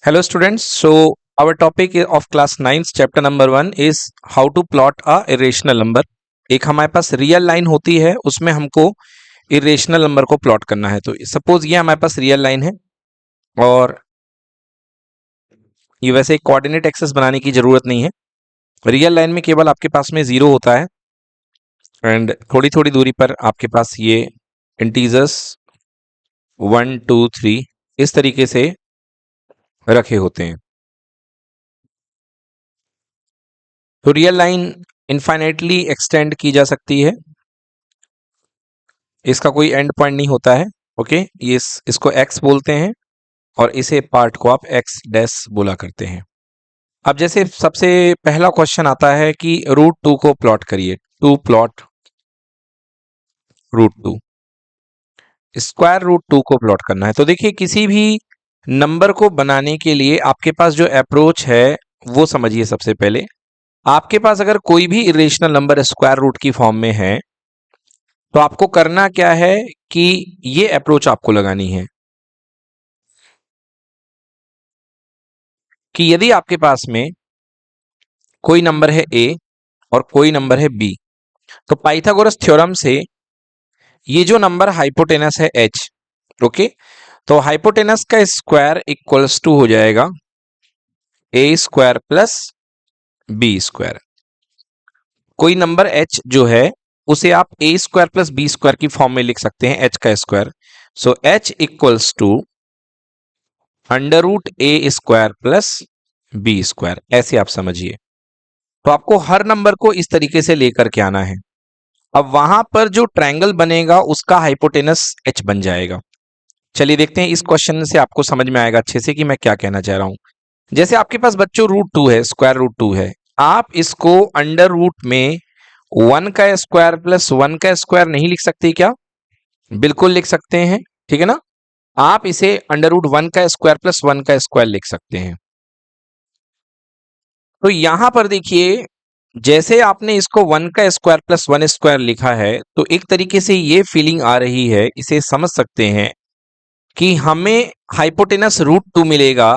Hello students, so our topic of class 9 chapter number 1 is how to plot a irrational number। एक हमारे पास real line होती है, उसमें हमको इरेशनल नंबर को प्लॉट करना है। तो सपोज ये हमारे पास रियल लाइन है और ये वैसे एक कोऑर्डिनेट एक्सेस बनाने की जरूरत नहीं है। रियल लाइन में केवल आपके पास में 0 होता है एंड थोड़ी थोड़ी दूरी पर आपके पास ये इंटीजर्स 1 2 3 इस तरीके से रखे होते हैं। तो रियल लाइन इनफाइनाइटली एक्सटेंड की जा सकती है, इसका कोई एंड पॉइंट नहीं होता है। ओके, ये इसको x बोलते हैं और इसे पार्ट को आप x डैश बोला करते हैं। अब जैसे सबसे पहला क्वेश्चन आता है कि √2 को प्लॉट करिए। टू प्लॉट √2, स्क्वायर √2 को प्लॉट करना है। तो देखिए, किसी भी नंबर को बनाने के लिए आपके पास जो अप्रोच है वो समझिए। सबसे पहले आपके पास अगर कोई भी इरेशनल नंबर स्क्वायर रूट की फॉर्म में है तो आपको करना क्या है कि ये अप्रोच आपको लगानी है कि यदि आपके पास में कोई नंबर है a और कोई नंबर है b, तो पाइथागोरस थ्योरम से ये जो नंबर हाइपोटेनस है h, ओके, तो हाइपोटेनस का स्क्वायर इक्वल्स टू हो जाएगा a square plus b square. कोई नंबर h जो है उसे आप a square plus b square की फॉर्म में लिख सकते हैं, h का square. So h equals to √a square plus b square, ऐसे आप समझिए। तो आपको हर नंबर को इस तरीके से लेकर के आना है। अब वहां पर जो ट्रायंगल बनेगा उसका हाइपोटेनस h बन जाएगा। चलिए देखते हैं, इस क्वेश्चन से आपको समझ में आएगा अच्छे से कि मैं क्या कहना चाह रहा हूं। जैसे आपके पास बच्चों √2 है, स्क्वायर √2 है, आप इसको अंडर रूट में 1 का स्क्वायर प्लस 1 का स्क्वायर नहीं लिख सकते क्या? बिल्कुल लिख सकते हैं, ठीक है ना। आप इसे √1 का स्क्वायर प्लस 1 का स्क्वायर लिख सकते हैं। तो यहां पर देखिए, जैसे आपने इसको 1 का स्क्वायर प्लस 1 स्क्वायर लिखा है तो एक तरीके से ये फीलिंग आ रही है, इसे समझ सकते हैं कि हमें हाइपोटेनस √2 मिलेगा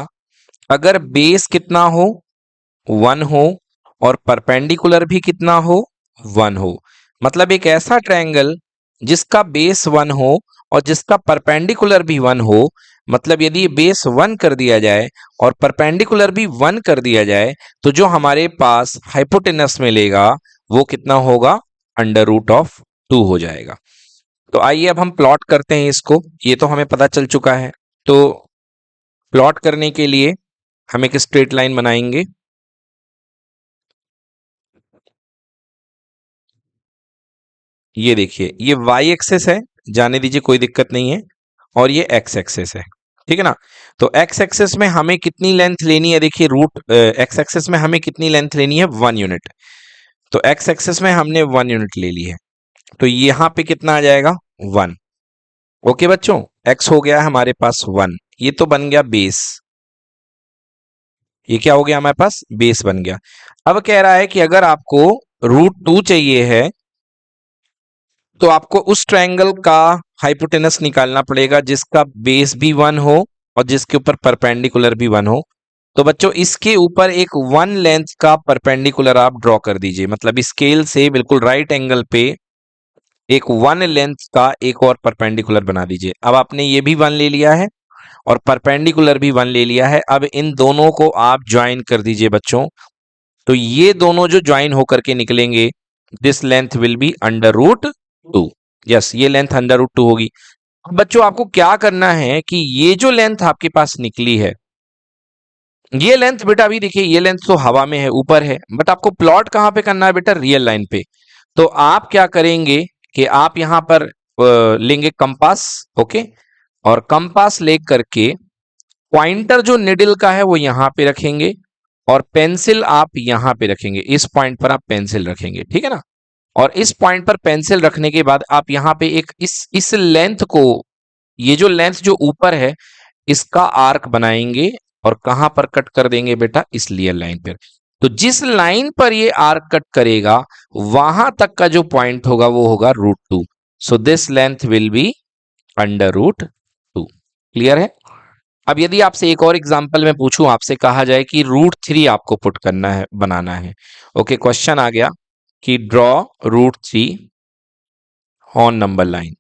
अगर बेस कितना हो, 1 हो, और परपेंडिकुलर भी कितना हो, 1 हो। मतलब एक ऐसा ट्रायंगल जिसका बेस 1 हो और जिसका परपेंडिकुलर भी 1 हो। मतलब यदि बेस 1 कर दिया जाए और परपेंडिकुलर भी 1 कर दिया जाए तो जो हमारे पास हाइपोटेनस मिलेगा वो कितना होगा, √2 हो जाएगा। तो आइए अब हम प्लॉट करते हैं इसको। ये तो हमें पता चल चुका है। तो प्लॉट करने के लिए हम एक स्ट्रेट लाइन बनाएंगे। ये देखिए, ये y एक्सेस है, जाने दीजिए, कोई दिक्कत नहीं है, और ये x एक्सेस है, ठीक है ना। तो x एक्सेस में हमें कितनी लेंथ लेनी है? देखिए, x एक्सेस में हमें कितनी लेंथ लेनी है? 1 यूनिट। तो x एक्सेस में हमने 1 यूनिट ले ली है, तो यहां पे कितना आ जाएगा? 1। ओके बच्चों, x हो गया है हमारे पास 1, ये तो बन गया बेस। ये क्या हो गया हमारे पास? बेस बन गया। अब कह रहा है कि अगर आपको √2 चाहिए है तो आपको उस ट्रायंगल का हाइपोटेनस निकालना पड़ेगा जिसका बेस भी 1 हो और जिसके ऊपर परपेंडिकुलर भी 1 हो। तो बच्चों, इसके ऊपर एक 1 लेंथ का परपेंडिकुलर आप ड्रॉ कर दीजिए। मतलब स्केल से बिल्कुल राइट एंगल पे एक 1 लेंथ का एक और परपेंडिकुलर बना दीजिए। अब आपने ये भी 1 ले लिया है और परपेंडिकुलर भी 1 ले लिया है। अब इन दोनों को आप ज्वाइन कर दीजिए बच्चों। तो ये दोनों जो ज्वाइन होकर के निकलेंगे, this length will be √2। Yes, ये लेंथ √2 होगी। अब बच्चों, आपको क्या करना है कि ये जो लेंथ आपके पास निकली है, ये लेंथ बेटा, अभी देखिए ये लेंथ तो हवा में है, ऊपर है, बट आपको प्लॉट कहां पे करना है बेटा? रियल लाइन पे। तो आप क्या करेंगे कि आप यहां पर लेंगे कंपास, ओके, और कंपास ले करके पॉइंटर जो निडल का है वो यहां पे रखेंगे और पेंसिल आप यहां पे रखेंगे। इस पॉइंट पर आप पेंसिल रखेंगे, ठीक है ना। और इस पॉइंट पर पेंसिल रखने के बाद आप यहां पे एक इस लेंथ को, ये जो लेंथ जो ऊपर है, इसका आर्क बनाएंगे और कहां पर कट कर देंगे बेटा? इस रियल लाइन पर। तो जिस लाइन पर ये आर्क कट करेगा वहां तक का जो पॉइंट होगा वो होगा √2। सो this length will be √2। Clear है? अब यदि आपसे एक और एग्जांपल में पूछूं, आपसे कहा जाए कि √3 आपको पुट करना है, बनाना है। ओके, क्वेश्चन आ गया कि ड्रॉ √3 ऑन नंबर लाइन,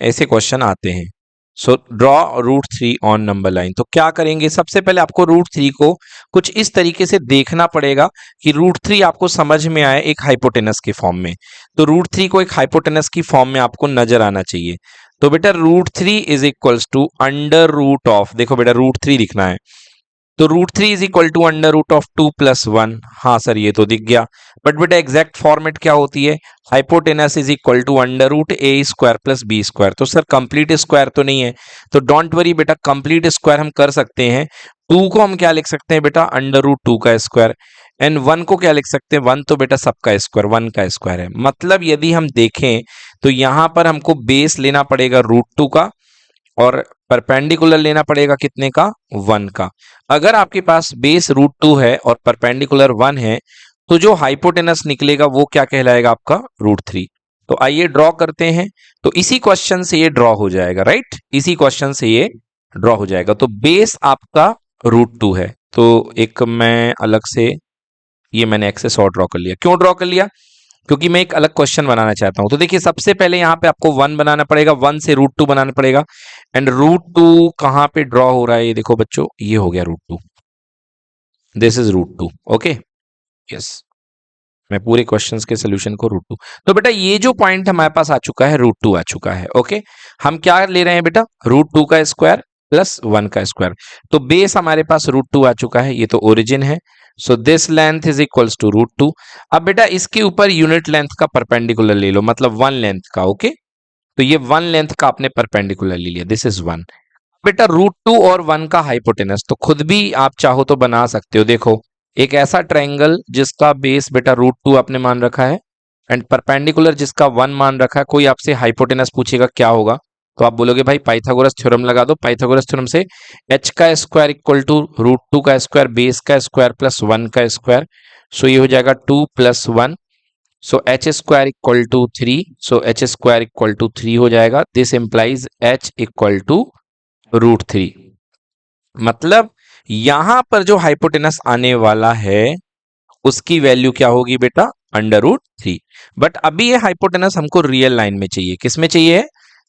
ऐसे क्वेश्चन आते हैं। So draw √3 on number line, तो क्या करेंगे, सबसे पहले आपको √3 को कुछ इस तरीके से देखना पड़ेगा कि √3 आपको समझ में आए एक हाइपोटेनस के फॉर्म में। तो √3 को एक हाइपोटेनस की फॉर्म में आपको नजर आना चाहिए। तो बेटा √3 is equals to under root of, देखो बेटा √3 लिखना है, तो √3 is equal to under root of 2 + 1। हाँ सर ये तो दिख गया, बट बेटा एग्जैक्ट फॉर्मेट क्या होती है, hypotenuse is equal to under root a² + b²। तो सर कंप्लीट स्क्वायर तो नहीं है, तो डोंट वरी बेटा, कंप्लीट स्क्वायर हम कर सकते हैं। 2 को हम क्या लिख सकते हैं बेटा, अंडर रूट 2 का स्क्वायर, एंड 1 को क्या लिख सकते हैं, 1 तो बेटा सबका स्क्वायर, 1 का स्क्वायर है। मतलब यदि हम देखें तो यहां पर हमको बेस लेना पड़ेगा √2 का, और परपेंडिकुलर लेना पड़ेगा कितने का, 1 का। अगर आपके पास बेस √2 है और परपेंडिकुलर 1 है, तो जो हाइपोटेनस निकलेगा वो क्या कहलाएगा, आपका √3। तो आइए ड्रॉ करते हैं। तो इसी क्वेश्चन से ये ड्रॉ हो जाएगा, राइट, इसी क्वेश्चन से ये ड्रॉ हो जाएगा। तो बेस आपका √2 है, तो एक मैं अलग से ये मैंने एक्सेस और ड्रॉ कर लिया। क्यों ड्रॉ कर लिया, क्योंकि मैं एक अलग क्वेश्चन बनाना चाहता हूं। तो देखिए सबसे पहले यहां पे आपको 1 बनाना पड़ेगा, 1 से √2 बनाना पड़ेगा, एंड √2 कहां पे ड्रॉ हो रहा है, ये देखो बच्चों, ये हो गया √2, दिस इज √2। ओके, यस, मैं पूरे क्वेश्चंस के सोल्यूशन को √2। तो बेटा ये जो पॉइंट हमारे पास आ चुका है, √2 आ चुका है। ओके, हम क्या ले रहे हैं बेटा, √2 का स्क्वायर प्लस 1 का स्क्वायर। तो बेस हमारे पास √2 आ चुका है, ये तो ओरिजिन है। So this length is equals to √2। अब बेटा इसके ऊपर यूनिट लेंथ का परपेंडिकुलर ले लो, मतलब 1 लेंथ का। ओके, तो ये 1 लेंथ का आपने परपेंडिकुलर ले लिया, दिस इज 1। बेटा √2 और 1 का हाइपोटेनस तो खुद भी आप चाहो तो बना सकते हो। देखो एक ऐसा ट्रायंगल जिसका बेस बेटा √2 आपने मान रखा है, एंड परपेंडिकुलर जिसका 1 मान रखा है, कोई आपसे हाइपोटेनस पूछेगा क्या होगा, तो आप बोलोगे भाई पाइथागोरस थ्योरम लगा दो। पाइथागोरस थ्योरम से h का स्क्वायर इक्वल टू √2 का स्क्वायर बेस का स्क्वायर प्लस 1 का स्क्वायर, सो ये हो जाएगा 2 + 1, so h² equal to 3, so h² equal to 3 हो जाएगा। This implies h equal to √3। मतलब यहां पर जो हाइपोटेनस आने वाला है उसकी वैल्यू क्या होगी बेटा, √3। बट अभी ये हाइपोटेनस हमको रियल लाइन में चाहिए, किस में चाहिए,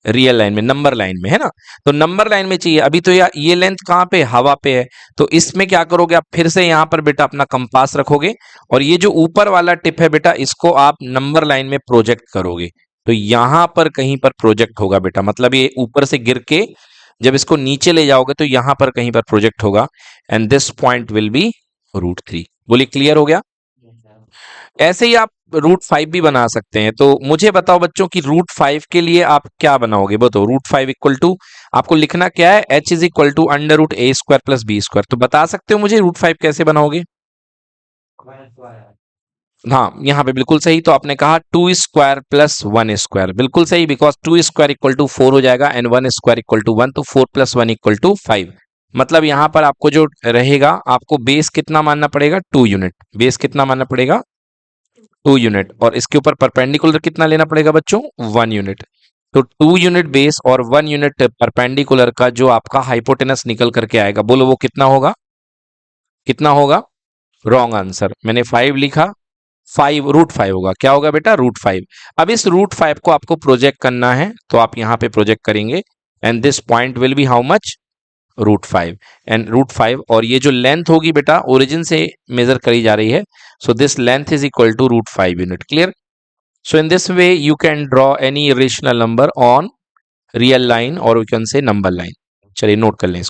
रियल लाइन में, नंबर लाइन में, है ना। तो नंबर लाइन में चाहिए। अभी तो ये लेंथ कहां पे, हवा पे है। तो इसमें क्या करोगे आप, फिर से यहां पर बेटा अपना कंपास रखोगे, और ये जो ऊपर वाला टिप है बेटा, इसको आप नंबर लाइन में प्रोजेक्ट करोगे। तो यहां पर कहीं पर प्रोजेक्ट होगा बेटा, मतलब ये ऊपर से गिर के जब इसको नीचे ले जाओगे तो यहां पर कहीं पर प्रोजेक्ट होगा, and this point will be √3। बोलिए क्लियर हो गया। ऐसे ही आप √5 भी बना सकते हैं। तो मुझे बताओ बच्चों कि √5 के लिए आप क्या बनाओगे, बताओ। √5 इक्वल टू आपको लिखना क्या है, h is equal to under root a² + b²। तो बता सकते हो मुझे √5 कैसे बनाओगे। हाँ यहाँ पे बिल्कुल सही, तो आपने कहा 2² + 1², बिल्कुल सही, बिकॉज 2² इक्वल टू 4 हो जाएगा, एंड 1² इक्वल टू 1, तो 4 + 1 इक्वल टू 5। मतलब यहां पर आपको जो रहेगा, आपको बेस कितना मानना पड़ेगा, 2 यूनिट, बेस कितना मानना पड़ेगा, 2 यूनिट, और इसके ऊपर परपेंडिकुलर कितना लेना पड़ेगा बच्चों, 1 यूनिट। तो 2 यूनिट बेस और 1 यूनिट परपेंडिकुलर का जो आपका हाइपोटेनस निकल करके आएगा, बोलो वो कितना होगा, कितना होगा। रॉन्ग आंसर, मैंने 5 लिखा, 5 √5 होगा, क्या होगा बेटा, √5। अब इस √5 को आपको प्रोजेक्ट करना है, तो आप यहां पे प्रोजेक्ट करेंगे, and this point will be how much, √5, and √5, और ये जो लेंथ होगी बेटा ओरिजिन से मेजर करी जा रही है, so this length is equal to √5 unit. Clear. So in this way you can draw any irrational number on real line or we can say number line। चलिए नोट कर लें इसको।